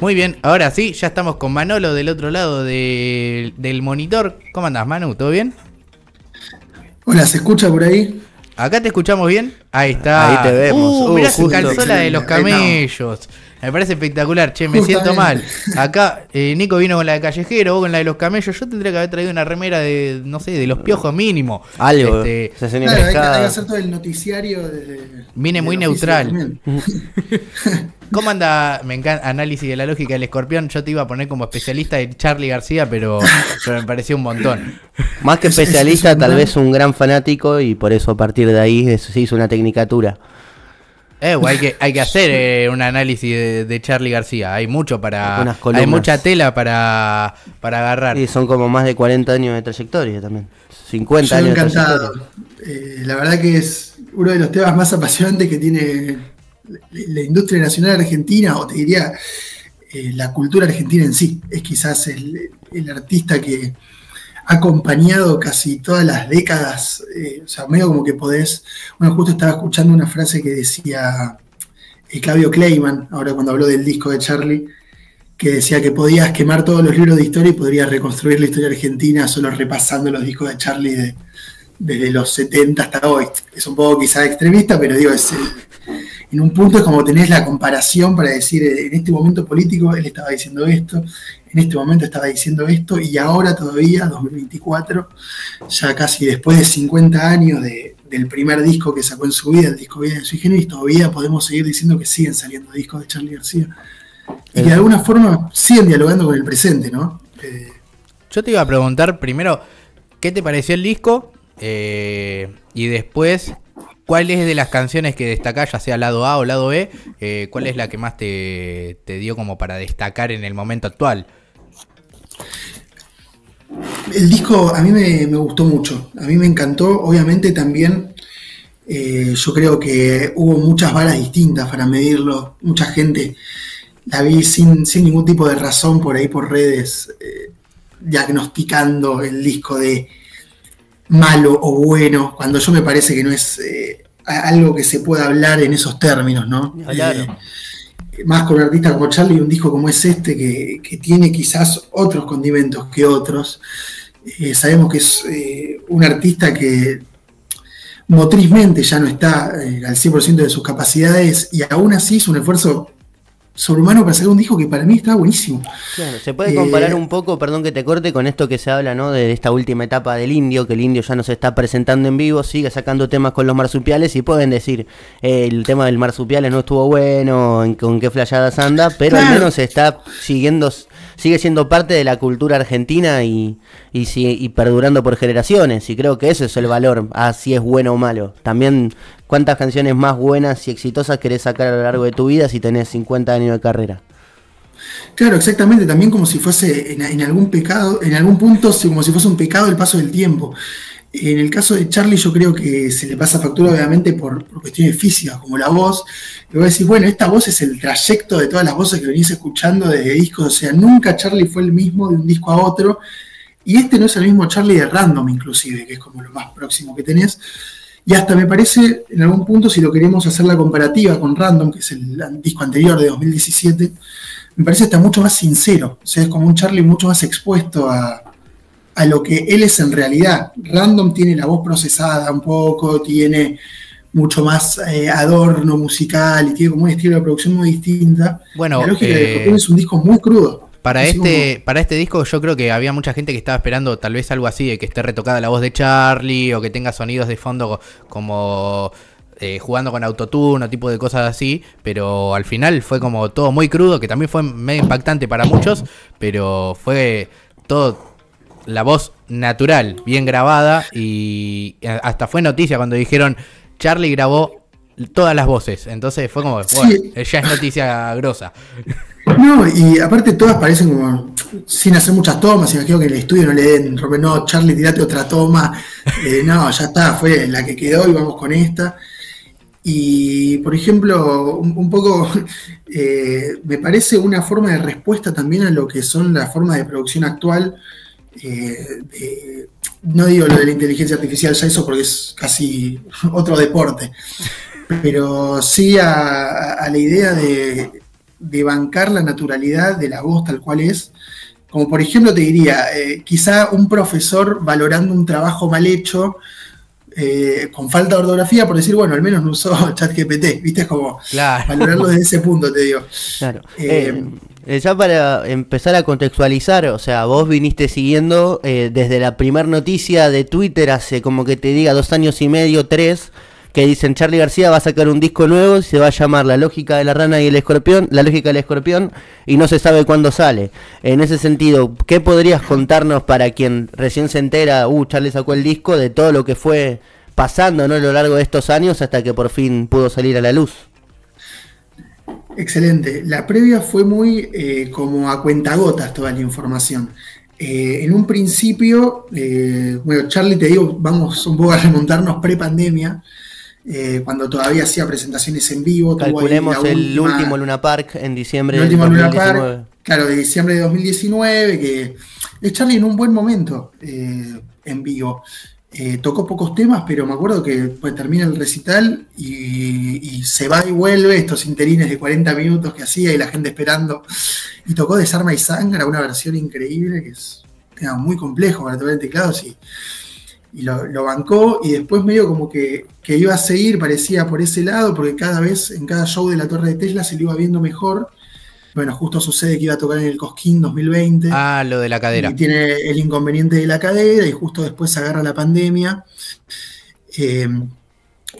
Muy bien, ahora sí, ya estamos con Manolo del otro lado del monitor. ¿Cómo andás, Manu? ¿Todo bien? Hola, ¿se escucha por ahí? ¿Acá te escuchamos bien? Ahí está. Ahí te vemos. Mirá, se Justo. calzó la de los camellos. Me parece espectacular, che, me siento mal. Acá Nico vino con la de Callejero, vos con la de los camellos. Yo tendría que haber traído una remera de, no sé, de los piojos mínimo. Algo. Claro, hay que hacer todo el noticiario. Vine muy neutral. ¿Cómo anda? Me encanta análisis de la lógica del escorpión. Yo te iba a poner como especialista de Charly García, pero me pareció un montón. Más que especialista, tal vez un gran fanático, y por eso a partir de ahí se hizo una tecnicatura. Hay que hacer un análisis de Charly García. Hay mucho hay mucha tela para agarrar. Y son como más de 40 años de trayectoria también. 50 años de trayectoria. La verdad que es uno de los temas más apasionantes que tiene la industria nacional argentina, o te diría la cultura argentina en sí. Es quizás el artista que ha acompañado casi todas las décadas, o sea, medio como que podés. Bueno, justo estaba escuchando una frase que decía Claudio Kleiman, ahora cuando habló del disco de Charly, que decía que podías quemar todos los libros de historia y podrías reconstruir la historia argentina solo repasando los discos de Charly desde los 70 hasta hoy. Es un poco quizás extremista, pero digo, en un punto es como tenés la comparación para decir, en este momento político él estaba diciendo esto, en este momento estaba diciendo esto, y ahora todavía, 2024, ya casi después de 50 años del primer disco que sacó en su vida, el disco Vida de Sui Generis, todavía podemos seguir diciendo que siguen saliendo discos de Charly García. Y que de alguna forma siguen dialogando con el presente, ¿no? Yo te iba a preguntar primero, ¿qué te pareció el disco? Y después, ¿cuál es de las canciones que destacás, ya sea lado A o lado B? ¿Cuál es la que más te dio como para destacar en el momento actual? El disco a mí me gustó mucho, a mí me encantó. Obviamente también yo creo que hubo muchas varas distintas para medirlo. Mucha gente la vi sin ningún tipo de razón por ahí por redes, diagnosticando el disco de malo o bueno, cuando yo me parece que no es algo que se pueda hablar en esos términos, ¿no? Claro. Más con un artista como Charly y un disco como es este, que tiene quizás otros condimentos que otros. Sabemos que es un artista que motrizmente ya no está al 100% de sus capacidades, y aún así es un esfuerzo sobrehumano para hacer un disco que para mí está buenísimo. Claro, se puede comparar un poco, perdón que te corte, con esto que se habla, ¿no? De esta última etapa del Indio, que el Indio ya no se está presentando en vivo, sigue sacando temas con los marsupiales, y pueden decir, el tema del marsupiales no estuvo bueno, con qué flayadas anda, pero claro, al menos está sigue siendo parte de la cultura argentina y perdurando por generaciones, y creo que ese es el valor, si es bueno o malo. También, ¿cuántas canciones más buenas y exitosas querés sacar a lo largo de tu vida si tenés 50 años de carrera? Claro, exactamente, también como si fuese en algún punto, como si fuese un pecado el paso del tiempo. En el caso de Charly yo creo que se le pasa factura obviamente por cuestiones físicas, como la voz. Y vos decís, bueno, esta voz es el trayecto de todas las voces que venís escuchando desde discos, o sea, nunca Charly fue el mismo de un disco a otro, y este no es el mismo Charly de Random inclusive, que es como lo más próximo que tenés. Y hasta me parece, en algún punto, si lo queremos hacer la comparativa con Random, que es el disco anterior de 2017, me parece está mucho más sincero, o sea, es como un Charly mucho más expuesto a lo que él es en realidad. Random tiene la voz procesada un poco, tiene mucho más adorno musical y tiene como un estilo de producción muy distinta. Bueno, la lógica de Joaquín es un disco muy crudo. Para este disco yo creo que había mucha gente que estaba esperando tal vez algo así, de que esté retocada la voz de Charly o que tenga sonidos de fondo como jugando con autotune o tipo de cosas así, pero al final fue como todo muy crudo, que también fue medio impactante para muchos, pero fue todo la voz natural, bien grabada, y hasta fue noticia cuando dijeron Charly grabó todas las voces, entonces fue como, bueno, sí, ya es noticia grosa. No, y aparte todas parecen como sin hacer muchas tomas, imagino que en el estudio no le den, no, Charly, tirate otra toma, no, ya está, fue la que quedó y vamos con esta. Y, por ejemplo, un poco me parece una forma de respuesta también a lo que son las formas de producción actual. No digo lo de la inteligencia artificial, ya eso porque es casi otro deporte, pero sí a la idea de de bancar la naturalidad de la voz tal cual es. Como por ejemplo te diría, quizá un profesor valorando un trabajo mal hecho, con falta de ortografía, por decir, bueno, al menos no usó ChatGPT, ¿viste? Es como Claro. valorarlo desde ese punto, te digo. Claro. Ya para empezar a contextualizar, o sea, vos viniste siguiendo desde la primera noticia de Twitter hace como que te diga 2 años y medio, 3, que dicen Charly García va a sacar un disco nuevo y se va a llamar La lógica de la rana y el escorpión, La lógica del escorpión, y no se sabe cuándo sale. En ese sentido, ¿qué podrías contarnos para quien recién se entera, Charly sacó el disco, de todo lo que fue pasando, ¿no?, a lo largo de estos años hasta que por fin pudo salir a la luz? Excelente. La previa fue muy como a cuentagotas toda la información. En un principio, bueno, Charly, te digo, vamos un poco a remontarnos pre-pandemia, cuando todavía hacía presentaciones en vivo. Calculemos el último Luna Park en diciembre de 2019. Luna Park, claro, de diciembre de 2019, que es Charly en un buen momento en vivo. Tocó pocos temas, pero me acuerdo que pues, termina el recital y se va y vuelve, estos interines de 40 minutos que hacía y la gente esperando. Y tocó Desarma y Sangra, una versión increíble que es muy complejo para tocar en teclados y lo bancó. Y después medio como que iba a seguir, parecía por ese lado, porque cada vez en cada show de la Torre de Tesla se lo iba viendo mejor. Bueno, justo sucede que iba a tocar en el Cosquín 2020. Ah, lo de la cadera. Y tiene el inconveniente de la cadera y justo después agarra la pandemia.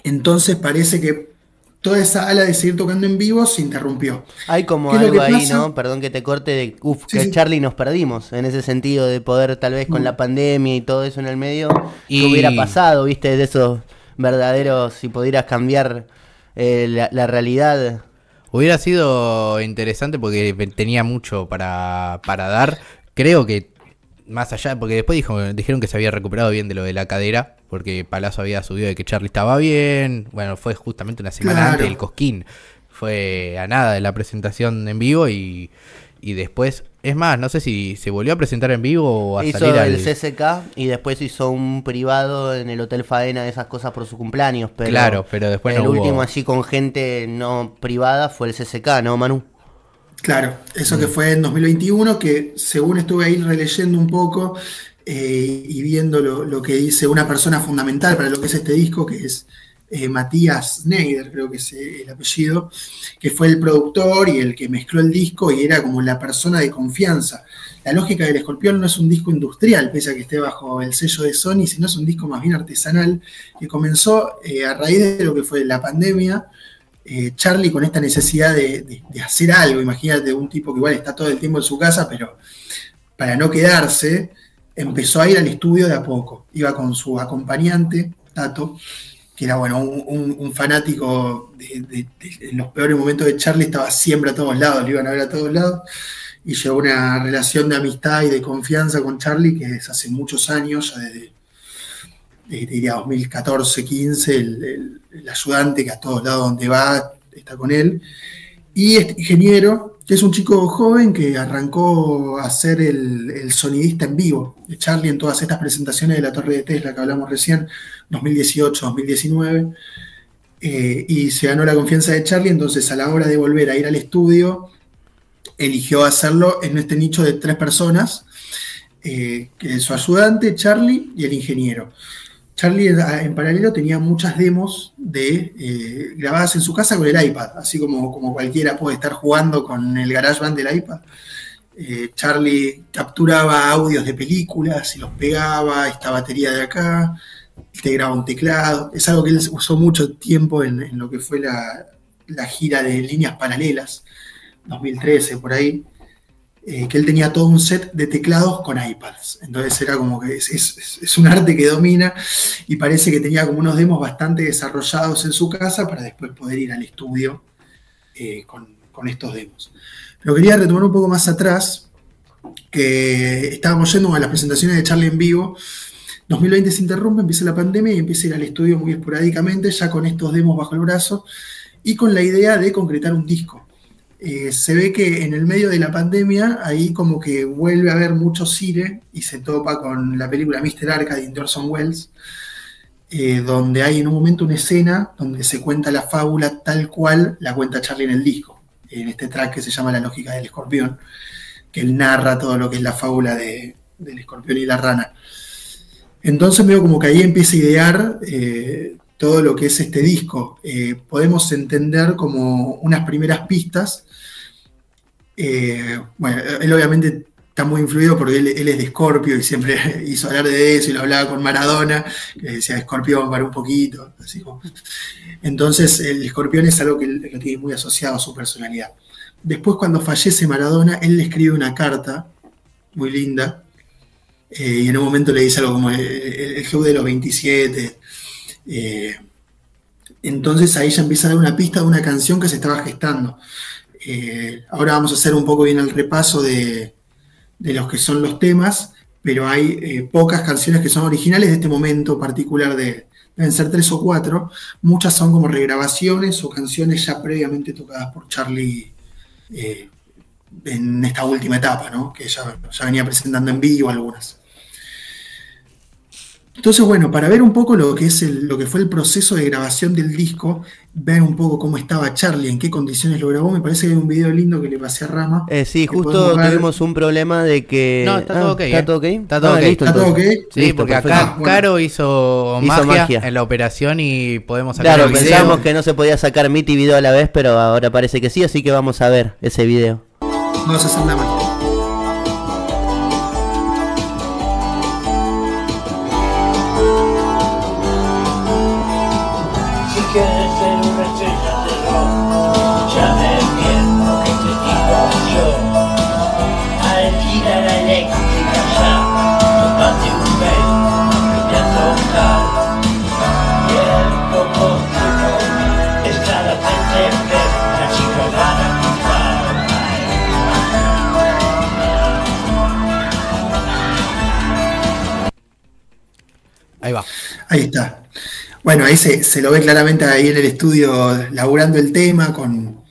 Entonces parece que toda esa ala de seguir tocando en vivo se interrumpió. Hay como algo ahí, ¿no? Perdón que te corte, de que Charly nos perdimos, en ese sentido de poder tal vez con la pandemia y todo eso en el medio, ¿qué hubiera pasado, viste, de esos verdaderos, si pudieras cambiar la realidad? Hubiera sido interesante porque tenía mucho para dar. Creo que más allá, porque después dijeron que se había recuperado bien de lo de la cadera, porque Palazzo había subido de que Charly estaba bien. Bueno, fue justamente una semana antes del Cosquín. Fue a nada de la presentación en vivo y después, es más, no sé si se volvió a presentar en vivo o a hizo salir el CCK y después hizo un privado en el Hotel Faena, esas cosas por su cumpleaños. Pero claro, pero después el no último hubo... allí con gente no privada fue el CCK, ¿no, Manu? Claro, eso que fue en 2021, que según estuve ahí releyendo un poco y viendo lo que dice una persona fundamental para lo que es este disco, que es Matías Schneider, creo que es el apellido, que fue el productor y el que mezcló el disco y era como la persona de confianza. La lógica del escorpión no es un disco industrial, pese a que esté bajo el sello de Sony, sino es un disco más bien artesanal, que comenzó a raíz de lo que fue la pandemia. Charly con esta necesidad de hacer algo, imagínate un tipo que igual está todo el tiempo en su casa, pero para no quedarse, empezó a ir al estudio de a poco. Iba con su acompañante, Tato, que era bueno, un fanático en los peores momentos de Charly, estaba siempre a todos lados, lo iban a ver a todos lados, y llevó una relación de amistad y de confianza con Charly que es hace muchos años, ya desde diría 2014-15, el ayudante que a todos lados donde va está con él, y este ingeniero, que es un chico joven que arrancó a ser el sonidista en vivo de Charly en todas estas presentaciones de la Torre de Tesla que hablamos recién, 2018-2019, y se ganó la confianza de Charly. Entonces a la hora de volver a ir al estudio, eligió hacerlo en este nicho de 3 personas, que es su ayudante, Charly y el ingeniero. Charly en paralelo tenía muchas demos grabadas en su casa con el iPad, así como cualquiera puede estar jugando con el GarageBand del iPad. Charly capturaba audios de películas y los pegaba, esta batería de acá, integraba un teclado. Es algo que él usó mucho tiempo en lo que fue la gira de Líneas Paralelas, 2013 por ahí. Que él tenía todo un set de teclados con iPads. Entonces era como que es un arte que domina y parece que tenía como unos demos bastante desarrollados en su casa para después poder ir al estudio con estos demos. Pero quería retomar un poco más atrás, que estábamos yendo a las presentaciones de Charly en vivo. 2020 se interrumpe, empieza la pandemia y empieza a ir al estudio muy esporádicamente, ya con estos demos bajo el brazo y con la idea de concretar un disco. Se ve que en el medio de la pandemia, ahí como que vuelve a haber mucho cine y se topa con la película Mr. Arcade de Orson Welles, donde hay en un momento una escena donde se cuenta la fábula tal cual la cuenta Charly en el disco. en este track que se llama La lógica del escorpión, que él narra todo lo que es la fábula del escorpión y la rana. Entonces veo como que ahí empieza a idear todo lo que es este disco. Podemos entender como unas primeras pistas. Bueno, él obviamente está muy influido porque él es de Scorpio y siempre hizo hablar de eso y lo hablaba con Maradona, que decía Scorpión para un poquito. Así como. Entonces el escorpión es algo que lo tiene muy asociado a su personalidad. Después, cuando fallece Maradona, él le escribe una carta muy linda, y en un momento le dice algo como el Geu de los 27. Entonces ahí ya empieza a dar una pista de una canción que se estaba gestando. Ahora vamos a hacer un poco bien el repaso de los que son los temas, pero hay pocas canciones que son originales de este momento particular deben ser 3 o 4. Muchas son como regrabaciones o canciones ya previamente tocadas por Charlie en esta última etapa, ¿no? Que ya venía presentando en vivo algunas. Entonces, bueno, para ver un poco lo que fue el proceso de grabación del disco, ver un poco cómo estaba Charlie, en qué condiciones lo grabó, me parece que hay un video lindo que le pasé a Rama. Sí, justo tuvimos un problema de que... No, está todo ok. ¿Está todo ok? Está todo ok. Listo, ¿Está todo ok? Sí, Listo, porque perfecto. acá Caro hizo magia en la operación y podemos sacar Claro, el video. pensábamos que no se podía sacar MIT y video a la vez, pero ahora parece que sí, así que vamos a ver ese video. Vamos a hacer la magia. Si quieres ser una estrella de rock, escúchame bien lo que te digo yo. Alquila la eléctrica ya, tómate un beso, aprende a tocar. Y el cocodrilo está la frente en vez, la chica gana Ahí va. Ahí está. Bueno, ahí se lo ve claramente ahí en el estudio laburando el tema con...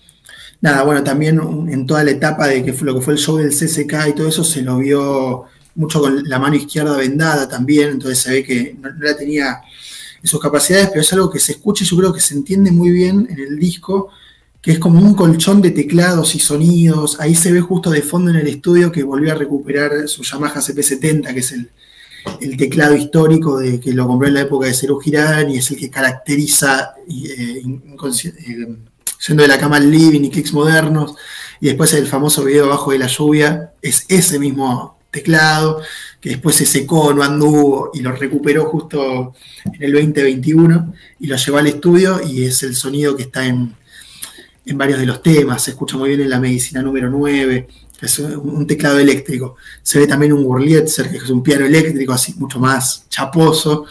Nada, bueno, también en toda la etapa de lo que fue el show del CCK y todo eso se lo vio mucho con la mano izquierda vendada también, entonces se ve que no la tenía en sus capacidades, pero es algo que se escucha y yo creo que se entiende muy bien en el disco, que es como un colchón de teclados y sonidos. Ahí se ve justo de fondo en el estudio que volvió a recuperar su Yamaha CP70, que es el teclado histórico de que lo compró en la época de Serú Girán y es el que caracteriza yendo de la cama al living y kicks modernos, y después el famoso video Abajo de la lluvia es ese mismo teclado que después se secó, no anduvo y lo recuperó justo en el 2021 y lo llevó al estudio y es el sonido que está en varios de los temas. Se escucha muy bien en La Medicina número 9, que es un teclado eléctrico. Se ve también un Wurlitzer, que es un piano eléctrico así mucho más chaposo.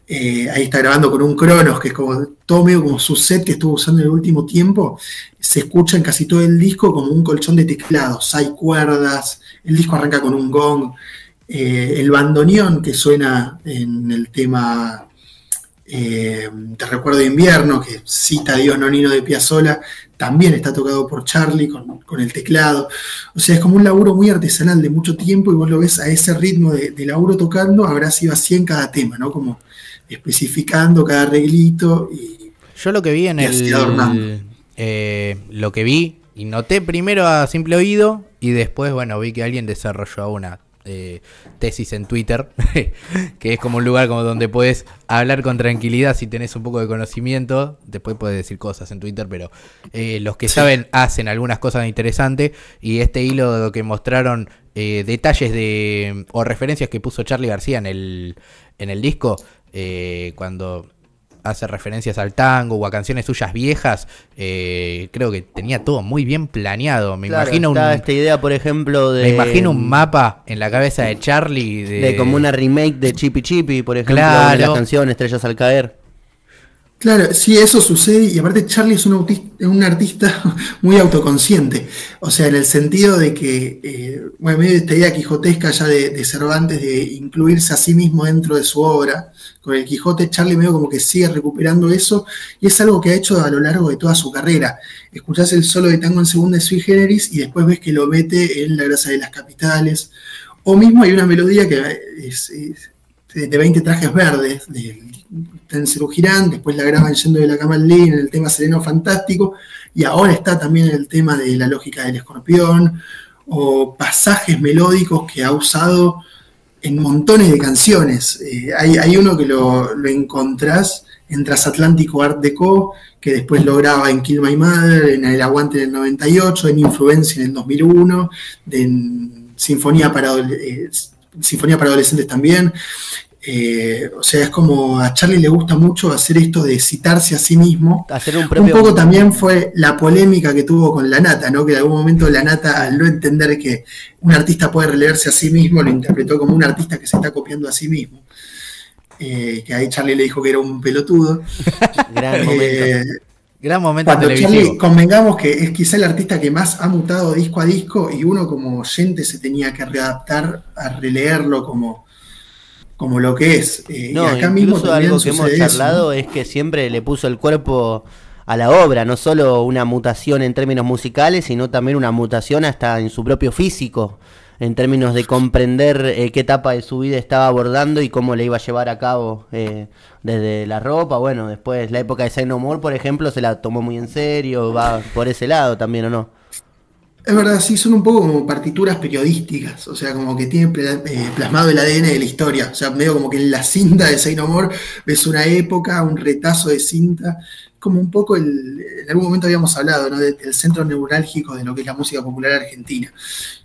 Ahí está grabando con un Cronos, que es como todo medio como su set que estuvo usando en el último tiempo. Se escucha en casi todo el disco como un colchón de teclados, hay cuerdas, el disco arranca con un gong. El bandoneón que suena en el tema Te recuerdo de invierno, que cita a Dios Nonino de Piazzolla, también está tocado por Charlie con el teclado. O sea, es como un laburo muy artesanal de mucho tiempo y vos lo ves a ese ritmo de laburo tocando, habrá sido así en cada tema, ¿no? Como especificando cada arreglito. Yo lo que vi en lo que vi y noté primero a simple oído y después, bueno, vi que alguien desarrolló una tesis en Twitter, que es como un lugar como donde puedes hablar con tranquilidad si tenés un poco de conocimiento. Después puedes decir cosas en Twitter, pero los que saben hacen algunas cosas interesantes, y este hilo que mostraron detalles o referencias que puso Charly García en el disco, cuando hace referencias al tango o a canciones suyas viejas, creo que tenía todo muy bien planeado. Me imagino esta idea, por ejemplo, me imagino un mapa en la cabeza de Charly de como una remake de Chippy Chippy, por ejemplo, claro, de la canción Estrellas al caer. Claro, sí, eso sucede, y aparte Charly es un artista muy autoconsciente, o sea, en el sentido de que, bueno, medio de esta idea quijotesca ya de Cervantes, de incluirse a sí mismo dentro de su obra. Con el Quijote, Charly medio como que sigue recuperando eso, y es algo que ha hecho a lo largo de toda su carrera. Escuchás el solo de tango en segunda de Sui Generis, y después ves que lo mete en La grasa de las capitales, o mismo hay una melodía que de 20 trajes verdes, de Tenserú Girán, después la graban Yendo de la cama al living en el tema Sereno Fantástico, y ahora está también en el tema de La lógica del escorpión, o pasajes melódicos que ha usado en montones de canciones. Hay uno que lo encontrás en Transatlántico Art Deco, que después lo graba en Kill My Mother, en El Aguante en el 98, en Influencia en el 2001, en Sinfonía para Adolescentes también. O sea, es como a Charlie le gusta mucho hacer esto de citarse a sí mismo. Hacer un propio... poco también fue la polémica que tuvo con La Nata, ¿no? Que en algún momento La Nata, al no entender que un artista puede releerse a sí mismo, lo interpretó como un artista que se está copiando a sí mismo. Que ahí Charlie le dijo que era un pelotudo. Gran momento. Gran momento Cuando televisivo. Charlie, convengamos que es quizá el artista que más ha mutado disco a disco, y uno como oyente se tenía que readaptar a releerlo como lo que es. No, y acá incluso mismo también algo que hemos sucede eso, charlado, ¿no? es que siempre le puso el cuerpo a la obra, no solo una mutación en términos musicales, sino también una mutación hasta en su propio físico, en términos de comprender qué etapa de su vida estaba abordando y cómo le iba a llevar a cabo, desde la ropa. Bueno, después la época de Say No More, por ejemplo, se la tomó muy en serio, va por ese lado también, ¿o no? Es verdad, sí, son un poco como partituras periodísticas, o sea, como que tienen plasmado el ADN de la historia, o sea, medio como que en la cinta de Say No More ves una época, un retazo de cinta, como un poco en algún momento habíamos hablado, ¿no? Del centro neurálgico de lo que es la música popular argentina.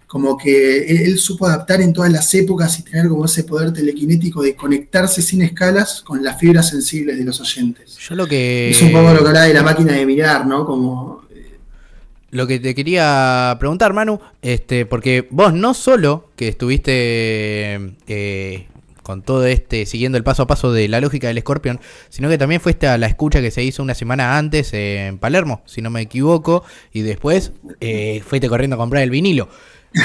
Como que él supo adaptar en todas las épocas y tener como ese poder telequinético de conectarse sin escalas con las fibras sensibles de los oyentes. Yo lo que... Es un poco lo que hablaba de la máquina de mirar, ¿no? Como... Lo que te quería preguntar, Manu, porque vos no solo que estuviste con todo siguiendo el paso a paso de La lógica del escorpión, sino que también fuiste a la escucha que se hizo una semana antes en Palermo, si no me equivoco, y después fuiste corriendo a comprar el vinilo.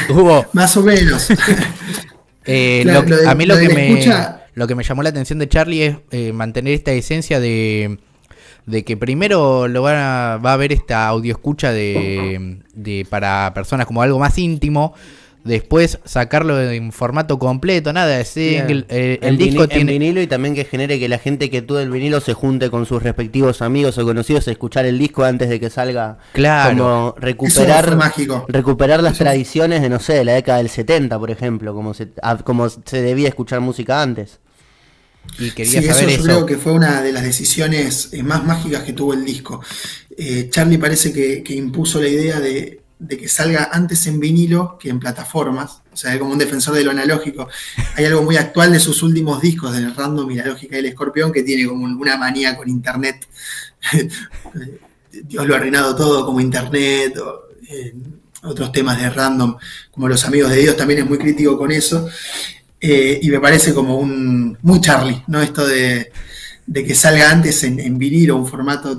Hubo... Más o menos. A mí lo que me llamó la atención de Charlie es mantener esta esencia de que primero va a haber esta audio escucha para personas como algo más íntimo, después sacarlo en formato completo, nada de single, el disco tiene en vinilo, y también que genere que la gente que tuvo el vinilo se junte con sus respectivos amigos o conocidos a escuchar el disco antes de que salga. Claro. Como Eso fue mágico. recuperar las tradiciones de, no sé, de la década del 70, por ejemplo, como se debía escuchar música antes. Y quería sí, saber eso. eso. Yo creo que fue una de las decisiones más mágicas que tuvo el disco. Charlie parece que impuso la idea de que salga antes en vinilo que en plataformas. O sea, como un defensor de lo analógico. Hay algo muy actual de sus últimos discos, del Random y La lógica del escorpión, que tiene como una manía con internet. Dios lo ha arruinado todo, como internet, o otros temas de Random, como Los Amigos de Dios, también es muy crítico con eso. Y me parece como muy Charlie, ¿no? Esto de que salga antes en vinilo, un formato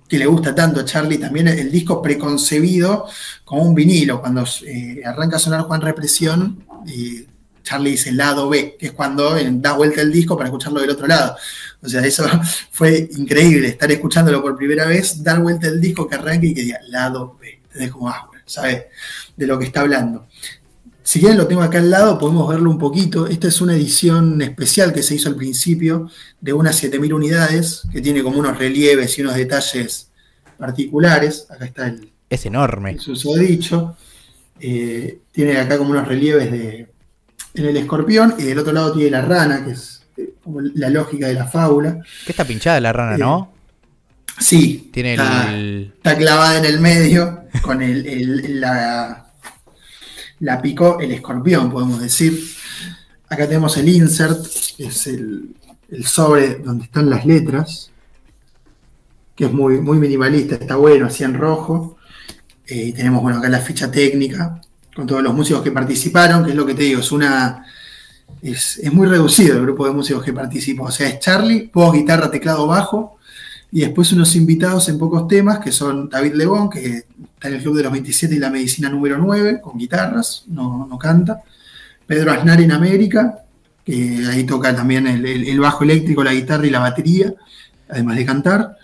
que le gusta tanto a Charlie. También el disco preconcebido como un vinilo. Cuando arranca a sonar Juan Represión, Charlie dice lado B, que es cuando da vuelta el disco para escucharlo del otro lado. O sea, eso fue increíble, estar escuchándolo por primera vez, dar vuelta el disco, que arranque y que diga lado B. Entonces, como, bueno, ¿sabes de lo que está hablando? Si quieren, lo tengo acá al lado, podemos verlo un poquito. Esta es una edición especial que se hizo al principio, de unas 7000 unidades, que tiene como unos relieves y unos detalles particulares. Acá está es enorme. el susodicho. Tiene acá como unos relieves en el escorpión, y del otro lado tiene la rana, que es como la lógica de la fábula. Que está pinchada la rana, ¿no? Sí, Tiene está clavada en el medio, con la picó el escorpión, podemos decir. Acá tenemos el insert, que es el sobre donde están las letras, que es muy, muy minimalista, está bueno, así en rojo. Y tenemos, bueno, acá la ficha técnica, con todos los músicos que participaron, que es lo que te digo, es muy reducido el grupo de músicos que participó. O sea, es Charlie, voz, guitarra, teclado, bajo, y después unos invitados en pocos temas, que son David Lebón, que está en el Club de los 27 y la Medicina número 9, con guitarras, no canta. Pedro Aznar en América, que ahí toca también el bajo eléctrico, la guitarra y la batería, además de cantar.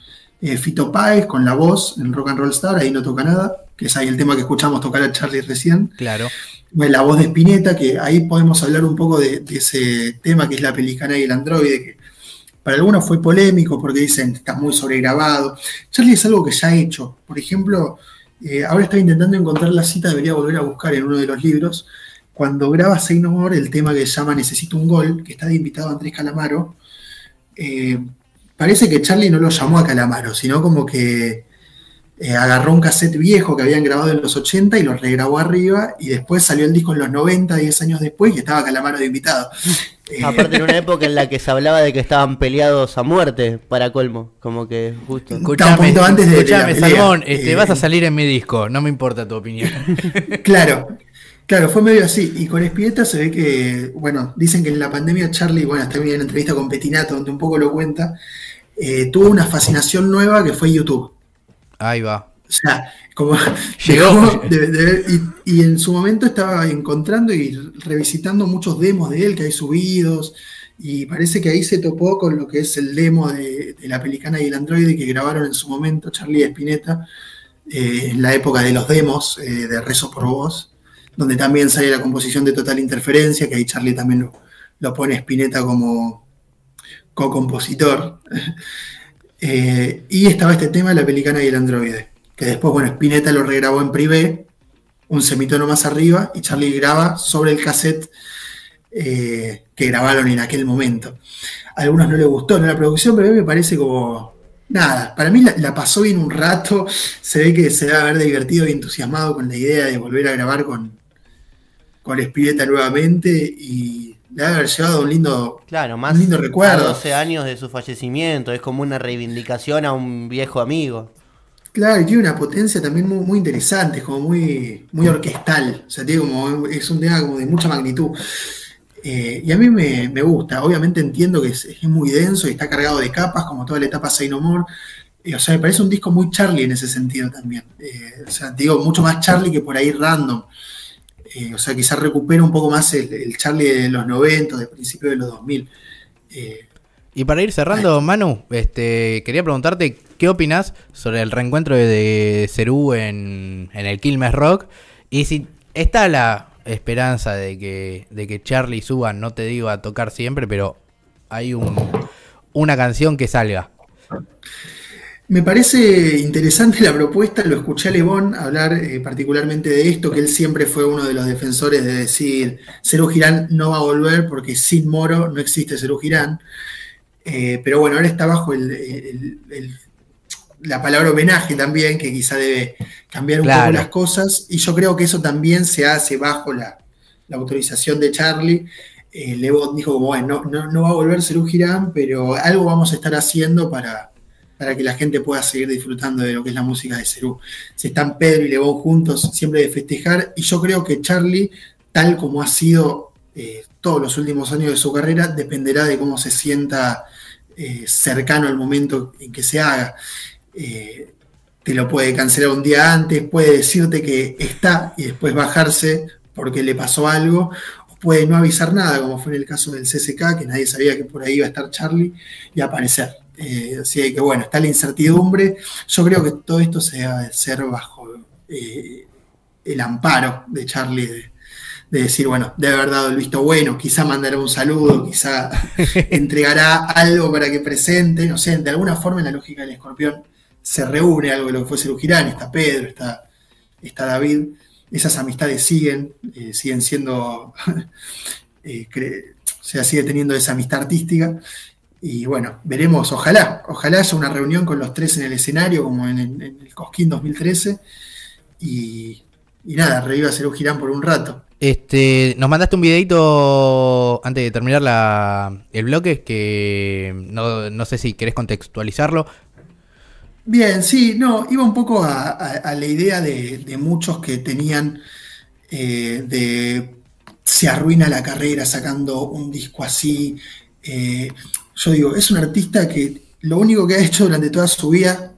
Fito Páez con la voz en Rock and Roll Star, ahí no toca nada, que es ahí el tema que escuchamos tocar a Charlie recién. Claro. bueno, la voz de Spinetta, que ahí podemos hablar un poco de ese tema que es la pelicana y el androide, que para algunos fue polémico porque dicen está muy sobregrabado. Charlie es algo que ya ha hecho. Por ejemplo, ahora estaba intentando encontrar la cita, debería volver a buscar en uno de los libros, cuando graba Say No More, el tema que se llama Necesito un Gol, que está de invitado Andrés Calamaro. Parece que Charlie no lo llamó a Calamaro, sino como que agarró un cassette viejo que habían grabado en los 80 y lo regrabó arriba, y después salió el disco en los 90, 10 años después, y estaba Calamaro de invitado. Aparte en una época en la que se hablaba de que estaban peleados a muerte, para colmo, como que justo. Estaba un poquito antes de la pelea. Salmón, vas a salir en mi disco, no me importa tu opinión. Claro, fue medio así. Y con Spinetta se ve que, bueno, dicen que en la pandemia Charlie, bueno, hasta en una entrevista con Petinato, donde un poco lo cuenta, tuvo una fascinación nueva que fue YouTube. Ahí va. O sea, como llegó de ver, y en su momento estaba encontrando y revisitando muchos demos de él que hay subidos, y parece que ahí se topó con lo que es el demo de La Pelicana y el Androide que grabaron en su momento Charlie y Spinetta, en la época de los demos de Rezo por Vos, donde también sale la composición de Total Interferencia, que ahí Charlie también lo pone Spinetta como co-compositor. Y estaba este tema de La Pelicana y el Androide, que después, bueno, Spinetta lo regrabó en privé, un semitono más arriba, y Charlie graba sobre el cassette que grabaron en aquel momento. A algunos no les gustó, ¿no?, la producción, pero a mí me parece como... Nada, para mí la pasó bien un rato, se ve que se debe haber divertido y entusiasmado con la idea de volver a grabar con Spinetta nuevamente, y le debe haber llevado un lindo recuerdo. A 12 años de su fallecimiento, es como una reivindicación a un viejo amigo. Claro, y tiene una potencia también muy, muy interesante, es como muy, muy orquestal, o sea, es un tema como de mucha magnitud. Y a mí me gusta, obviamente entiendo que es muy denso y está cargado de capas, como toda la etapa Say No More. O sea, me parece un disco muy Charlie en ese sentido también. O sea, te digo, mucho más Charlie que por ahí random. O sea, quizás recupera un poco más el Charlie de los 90, de principios de los 2000. Y para ir cerrando, Manu, quería preguntarte qué opinas sobre el reencuentro de Serú en el Quilmes Rock, y si está la esperanza de que Charlie suba, no te digo a tocar siempre, pero hay una canción que salga. Me parece interesante la propuesta, lo escuché a Le Bon hablar particularmente de esto, que él siempre fue uno de los defensores de decir Serú Girán no va a volver porque sin Moro no existe Serú Girán. Pero bueno, ahora está bajo la palabra homenaje también, que quizá debe cambiar un poco las cosas, y yo creo que eso también se hace bajo la autorización de Charlie. Le Bon dijo como, bueno, no va a volver Serú Girán, pero algo vamos a estar haciendo para que la gente pueda seguir disfrutando de lo que es la música de Serú. Si están Pedro y Le Bon juntos, siempre de festejar, y yo creo que Charlie, tal como ha sido todos los últimos años de su carrera, dependerá de cómo se sienta cercano al momento en que se haga. Te lo puede cancelar un día antes, puede decirte que está y después bajarse porque le pasó algo, o puede no avisar nada, como fue en el caso del CSK, que nadie sabía que por ahí iba a estar Charlie, y aparecer. Así que bueno, está la incertidumbre. Yo creo que todo esto se debe hacer bajo el amparo de Charlie, de decir, bueno, de haber dado el visto bueno, quizá mandará un saludo, quizá entregará algo para que presente, no sé, de alguna forma en la lógica del Escorpión se reúne algo de lo que fue Serú Girán, está Pedro, está David, esas amistades siguen siendo, o sea, sigue teniendo esa amistad artística, y bueno, veremos, ojalá haya una reunión con los tres en el escenario, como en el Cosquín 2013, y nada, reviva Serú Girán por un rato. Nos mandaste un videito antes de terminar el bloque, que no sé si querés contextualizarlo. Bien, sí, no, iba un poco a la idea de muchos que tenían se arruina la carrera sacando un disco así. Yo digo, es un artista que lo único que ha hecho durante toda su vida,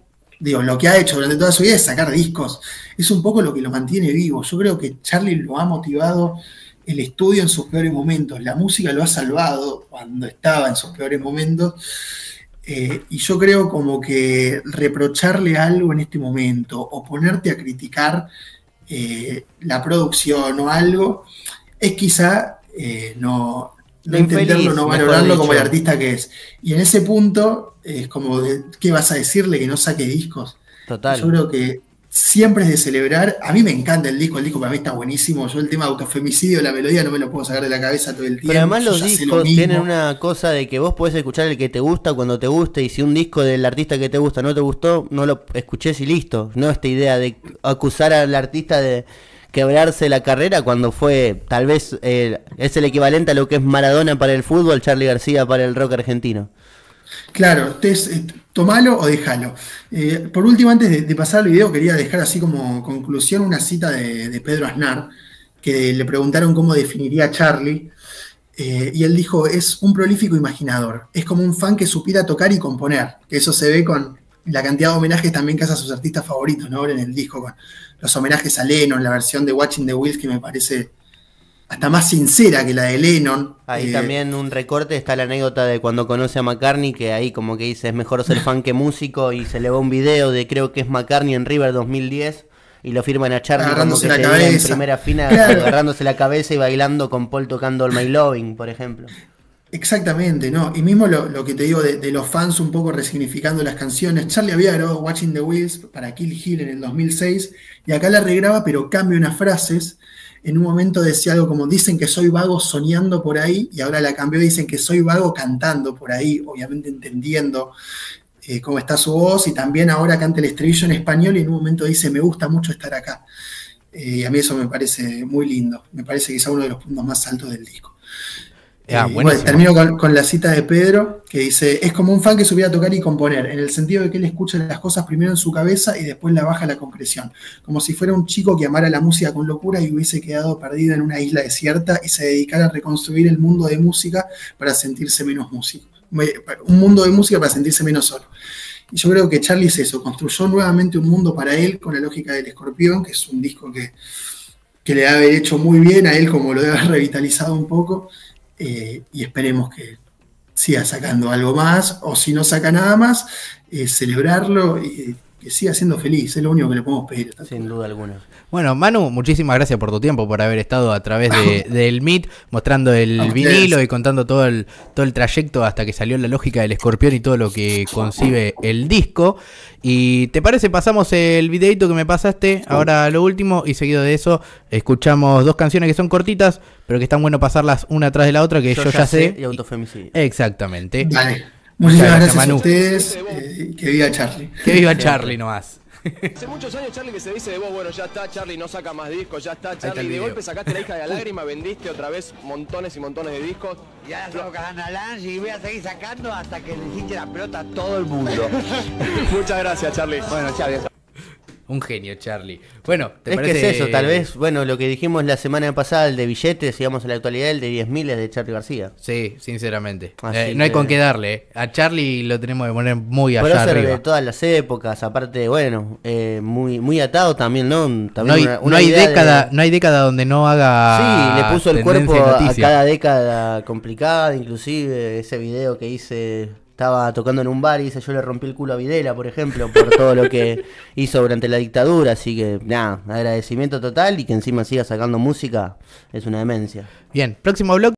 lo que ha hecho durante toda su vida es sacar discos. Es un poco lo que lo mantiene vivo. Yo creo que Charlie lo ha motivado el estudio en sus peores momentos. La música lo ha salvado cuando estaba en sus peores momentos. Y yo creo como que reprocharle algo en este momento o ponerte a criticar la producción o algo, es quizá no Lo entenderlo, infeliz, no mejor valorarlo como el dicho. artista que es. Y en ese punto es como, ¿qué vas a decirle que no saque discos? Total. Yo creo que siempre es de celebrar. A mí me encanta el disco para mí está buenísimo. Yo el tema de autofemicidio, la melodía no me lo puedo sacar de la cabeza todo el tiempo. Pero además Yo los ya sé lo discos mismo. tienen una cosa de que vos podés escuchar el que te gusta cuando te guste, y si un disco del artista que te gusta no te gustó, no lo escuches y listo. No esta idea de acusar al artista de quebrarse la carrera cuando fue, tal vez es el equivalente a lo que es Maradona para el fútbol, Charly García para el rock argentino. Claro, entonces, tomalo o déjalo. Por último, antes de pasar al video, quería dejar así como conclusión una cita de Pedro Aznar, que le preguntaron cómo definiría a Charly, y él dijo, es un prolífico imaginador, es como un fan que supiera tocar y componer, que eso se ve con la cantidad de homenajes también que hace a sus artistas favoritos, ¿no? Ahora en el disco, con los homenajes a Lennon, la versión de Watching the Wheels, que me parece hasta más sincera que la de Lennon. Ahí también un recorte está la anécdota de cuando conoce a McCartney, que ahí como que dice es mejor ser fan que músico, y se le va un video de creo que es McCartney en River 2010 y lo firman a Charly como Agarrándose que la te diga en cabeza. primera fila, Claro. agarrándose la cabeza y bailando con Paul tocando All My Loving, por ejemplo. Exactamente, ¿no? Y mismo lo que te digo de los fans un poco resignificando las canciones. Charlie había grabado Watching the Wheels para Kill Hill en el 2006 y acá la regraba, pero cambia unas frases. En un momento decía algo como, dicen que soy vago soñando por ahí, y ahora la cambió, dicen que soy vago cantando por ahí, obviamente entendiendo cómo está su voz, y también ahora canta el estribillo en español y en un momento dice, me gusta mucho estar acá. A mí eso me parece muy lindo, me parece quizá uno de los puntos más altos del disco. Bueno, termino con la cita de Pedro, que dice, es como un fan que supiera tocar y componer, en el sentido de que él escucha las cosas primero en su cabeza y después la baja a la compresión, como si fuera un chico que amara la música con locura y hubiese quedado perdido en una isla desierta y se dedicara a reconstruir el mundo de música para sentirse menos músico, un mundo de música para sentirse menos solo. Y yo creo que Charly es eso, construyó nuevamente un mundo para él con la lógica del Escorpión, que es un disco que le debe haber hecho muy bien a él, como lo debe haber revitalizado un poco. Y esperemos que siga sacando algo más, o si no saca nada más, celebrarlo y que siga siendo feliz, es lo único que le podemos pedir. Sin duda alguna. Bueno, Manu, muchísimas gracias por tu tiempo, por haber estado a través del Meet, mostrando el A vinilo ustedes. y contando todo el trayecto hasta que salió la lógica del Escorpión y todo lo que concibe el disco. Y ¿te parece? Pasamos el videito que me pasaste, ahora lo último, y seguido de eso escuchamos dos canciones que son cortitas, pero que están bueno pasarlas una atrás de la otra, que yo ya sé. Y autofemicidio. Exactamente. Vale, muchísimas gracias Manu. a ustedes, que viva Charly. Que viva Charly nomás. Hace muchos años, Charly, que se dice de vos, bueno, ya está, Charly no saca más discos, ya está, está Charly. el De video. golpe sacaste La hija de la lágrima, vendiste otra vez montones y montones de discos. Y ahora estamos cagando a Lange y voy a seguir sacando hasta que le hinche la pelota a todo el mundo. Muchas gracias, Charly. Bueno, Charlie. Un genio, Charly. Bueno, ¿te Es parece? que es eso, tal vez, bueno, lo que dijimos la semana pasada, el de billetes, digamos, en la actualidad, el de 10.000 es de Charly García. Sí, sinceramente. Así No hay que- con qué darle. A Charly lo tenemos que poner muy allá Prócer de arriba. todas las épocas, aparte, bueno, muy, muy atado también, ¿no? También No hay, una no hay idea década, no hay década donde no haga. Sí, le puso el tendencia cuerpo y a noticia. cada década complicada, inclusive ese video que hice, estaba tocando en un bar y dice yo le rompí el culo a Videla, por ejemplo, por todo lo que hizo durante la dictadura, así que nada, agradecimiento total, y que encima siga sacando música es una demencia. Bien, próximo blog.